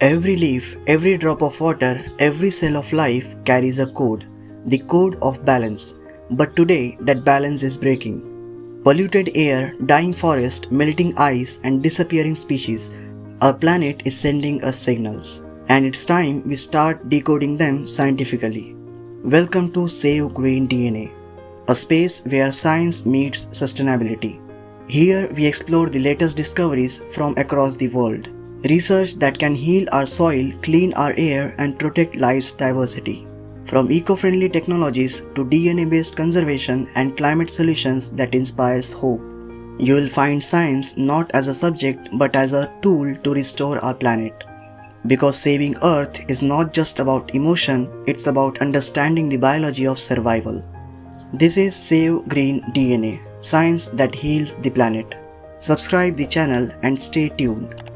Every leaf, every drop of water, every cell of life carries a code, the code of balance. But today, that balance is breaking. Polluted air, dying forest, melting ice, and disappearing species. Our planet is sending us signals, and it's time we start decoding them scientifically. Welcome to Save Green DNA, a space where science meets sustainability. Here we explore the latest discoveries from across the world. Research that can heal our soil, clean our air, and protect life's diversity. From eco-friendly technologies to DNA-based conservation and climate solutions that inspires hope. You will find science not as a subject but as a tool to restore our planet. Because saving Earth is not just about emotion, it's about understanding the biology of survival. This is Save Green DNA, science that heals the planet. Subscribe the channel and stay tuned.